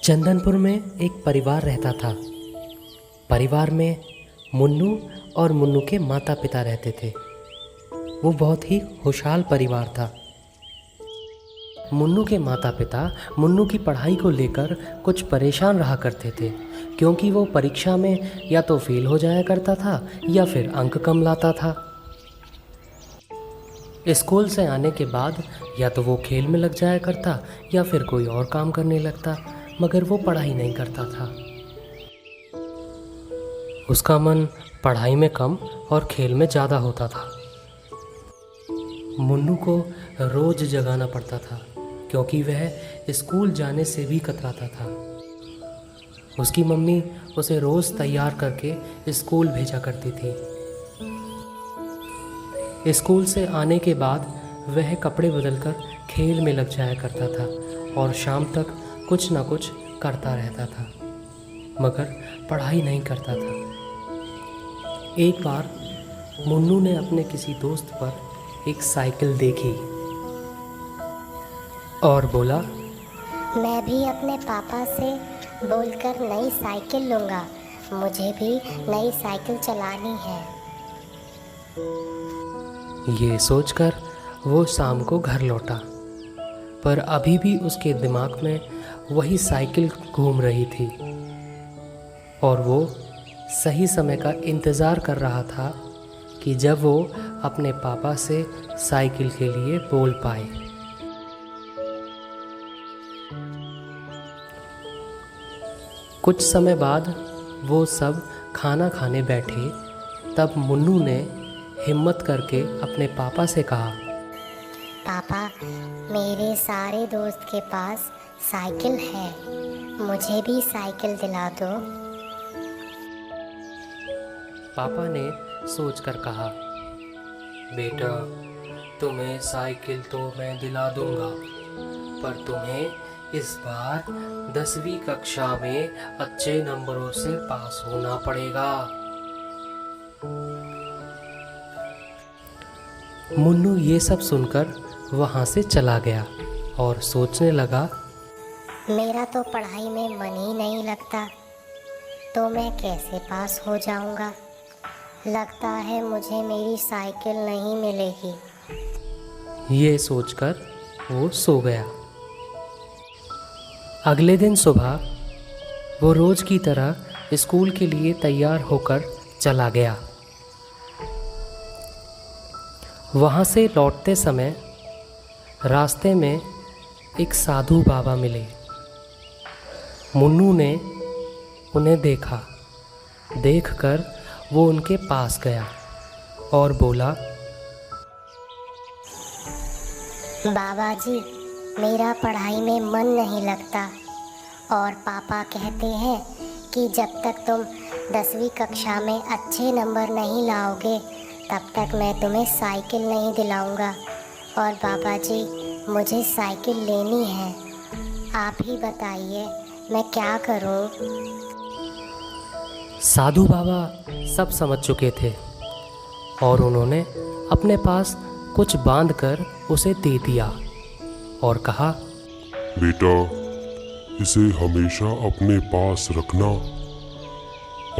चंदनपुर में एक परिवार रहता था। परिवार में मुन्नू और मुन्नू के माता पिता रहते थे। वो बहुत ही खुशहाल परिवार था। मुन्नू के माता पिता मुन्नू की पढ़ाई को लेकर कुछ परेशान रहा करते थे, क्योंकि वो परीक्षा में या तो फेल हो जाया करता था या फिर अंक कम लाता था। स्कूल से आने के बाद या तो वो खेल में लग जाया करता या फिर कोई और काम करने लगता, मगर वो पढ़ाई नहीं करता था। उसका मन पढ़ाई में कम और खेल में ज़्यादा होता था। मुन्नू को रोज़ जगाना पड़ता था, क्योंकि वह स्कूल जाने से भी कतराता था। उसकी मम्मी उसे रोज़ तैयार करके स्कूल भेजा करती थी। स्कूल से आने के बाद वह कपड़े बदलकर खेल में लग जाया करता था और शाम तक कुछ ना कुछ करता रहता था, मगर पढ़ाई नहीं करता था। एक बार मुन्नू ने अपने किसी दोस्त पर एक साइकिल देखी और बोला, मैं भी अपने पापा से बोलकर नई साइकिल लूँगा, मुझे भी नई साइकिल चलानी है। ये सोचकर वो शाम को घर लौटा, पर अभी भी उसके दिमाग में वही साइकिल घूम रही थी और वो सही समय का इंतज़ार कर रहा था कि जब वो अपने पापा से साइकिल के लिए बोल पाए। कुछ समय बाद वो सब खाना खाने बैठे, तब मुन्नू ने हिम्मत करके अपने पापा से कहा, पापा, मेरे सारे दोस्त के पास साइकिल है, मुझे भी साइकिल दिला दो। पापा ने सोचकर कहा, बेटा, तुम्हें साइकिल तो मैं दिला दूंगा, पर तुम्हें इस बार 10वीं कक्षा में अच्छे नंबरों से पास होना पड़ेगा। मुन्नू ये सब सुनकर वहाँ से चला गया और सोचने लगा, मेरा तो पढ़ाई में मन ही नहीं लगता, तो मैं कैसे पास हो जाऊंगा। लगता है मुझे मेरी साइकिल नहीं मिलेगी। ये सोचकर वो सो गया। अगले दिन सुबह वो रोज़ की तरह स्कूल के लिए तैयार होकर चला गया। वहाँ से लौटते समय रास्ते में एक साधु बाबा मिले। मुन्नू ने उन्हें देखा। देखकर वो उनके पास गया और बोला, बाबा जी, मेरा पढ़ाई में मन नहीं लगता और पापा कहते हैं कि जब तक तुम 10वीं कक्षा में अच्छे नंबर नहीं लाओगे तब तक मैं तुम्हें साइकिल नहीं दिलाऊंगा। और बाबा जी, मुझे साइकिल लेनी है, आप ही बताइए मैं क्या करूं। साधु बाबा सब समझ चुके थे और उन्होंने अपने पास कुछ बांधकर उसे दे दिया और कहा, बेटा, इसे हमेशा अपने पास रखना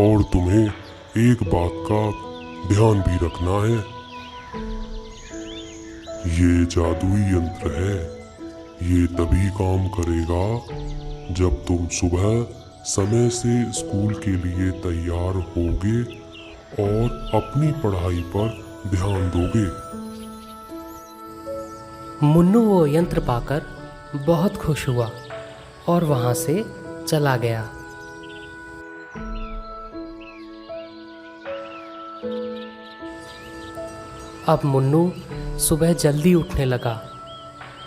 और तुम्हें एक बात का ध्यान भी रखना है। ये जादुई यंत्र है, ये तभी काम करेगा जब तुम सुबह समय से स्कूल के लिए तैयार होगे और अपनी पढ़ाई पर ध्यान दोगे। मुन्नू वो यंत्र पाकर बहुत खुश हुआ और वहाँ से चला गया। अब मुन्नू सुबह जल्दी उठने लगा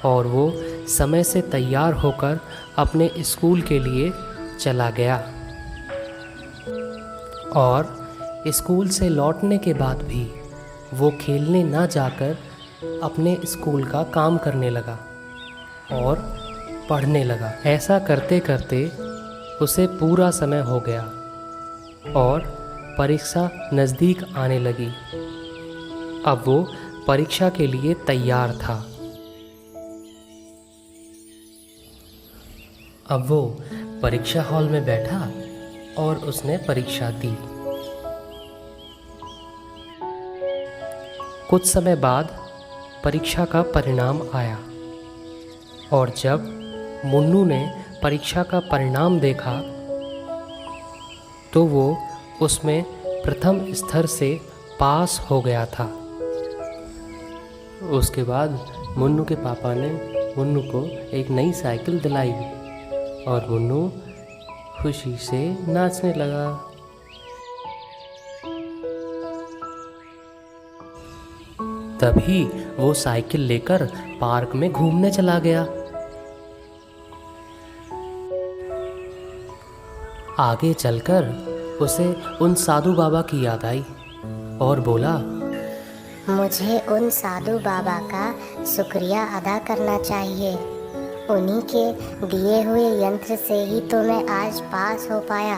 और वो समय से तैयार होकर अपने स्कूल के लिए चला गया। और स्कूल से लौटने के बाद भी वो खेलने ना जाकर अपने स्कूल का काम करने लगा और पढ़ने लगा। ऐसा करते करते उसे पूरा समय हो गया और परीक्षा नज़दीक आने लगी। अब वो परीक्षा के लिए तैयार था। अब वो परीक्षा हॉल में बैठा और उसने परीक्षा दी। कुछ समय बाद परीक्षा का परिणाम आया और जब मुन्नू ने परीक्षा का परिणाम देखा तो वो उसमें प्रथम स्तर से पास हो गया था। उसके बाद मुन्नू के पापा ने मुन्नू को एक नई साइकिल दिलाई और मुन्नू खुशी से नाचने लगा। तभी वो साइकिल लेकर पार्क में घूमने चला गया। आगे चलकर उसे उन साधु बाबा की याद आई और बोला, मुझे उन साधु बाबा का शुक्रिया अदा करना चाहिए। उन्हीं के दिए हुए यंत्र से ही तो मैं आज पास हो पाया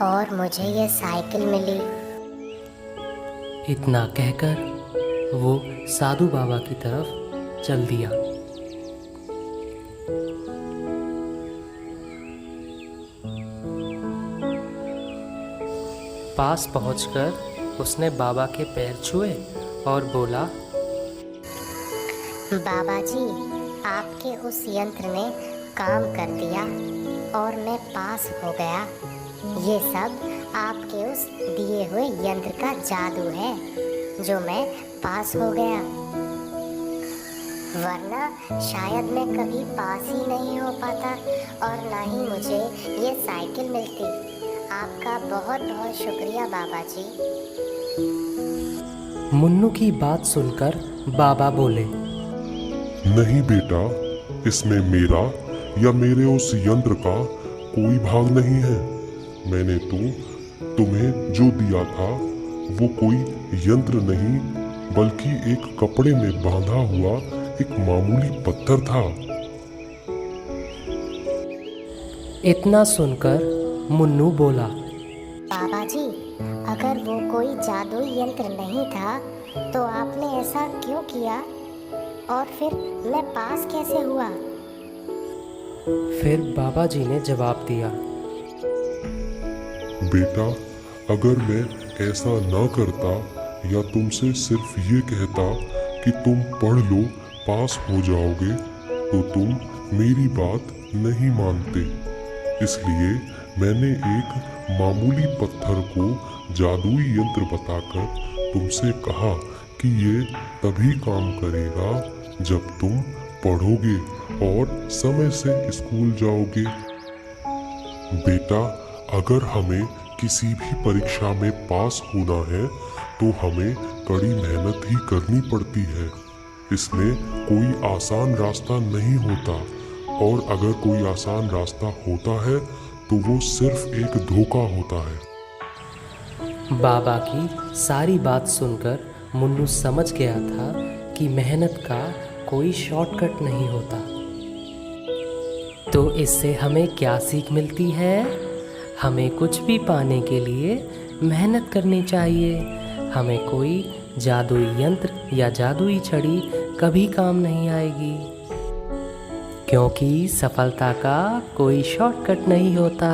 और मुझे ये साइकिल मिली। इतना कहकर वो साधु बाबा की तरफ चल दिया। पास पहुंचकर उसने बाबा के पैर छुए और बोला, बाबा जी, आपके उस यंत्र ने काम कर दिया और मैं पास हो गया। ये सब आपके उस दिए हुए यंत्र का जादू है जो मैं पास हो गया, वरना शायद मैं कभी पास ही नहीं हो पाता और ना ही मुझे ये साइकिल मिलती। आपका बहुत बहुत शुक्रिया बाबा जी। मुन्नू की बात सुनकर बाबा बोले, नहीं बेटा, इसमें मेरा या मेरे उस यंत्र का कोई भाग नहीं है। मैंने तो तुम्हें जो दिया था वो कोई यंत्र नहीं बल्कि एक कपड़े में बांधा हुआ एक मामूली पत्थर था। इतना सुनकर मुन्नू बोला, बाबा जी, अगर वो कोई जादुई यंत्र नहीं था तो आपने ऐसा क्यों किया और फिर मैं पास कैसे हुआ? फिर बाबा जी ने जवाब दिया, बेटा, अगर मैं ऐसा ना करता या तुमसे सिर्फ ये कहता कि तुम पढ़ लो, पास हो जाओगे, तो तुम मेरी बात नहीं मानते। इसलिए मैंने एक मामूली पत्थर को जादुई यंत्र बताकर तुमसे कहा कि ये तभी काम करेगा जब तुम पढ़ोगे और समय से स्कूल जाओगे। बेटा, अगर हमें किसी भी परीक्षा में पास होना है तो हमें कड़ी मेहनत ही करनी पड़ती है। इसमें कोई आसान रास्ता नहीं होता और अगर कोई आसान रास्ता होता है तो वो सिर्फ एक धोखा होता है। बाबा की सारी बात सुनकर मुन्नू समझ गया था कि मेहनत का कोई शॉर्टकट नहीं होता। तो इससे हमें क्या सीख मिलती है? हमें कुछ भी पाने के लिए मेहनत करनी चाहिए। हमें कोई जादुई यंत्र या जादुई छड़ी कभी काम नहीं आएगी, क्योंकि सफलता का कोई शॉर्टकट नहीं होता।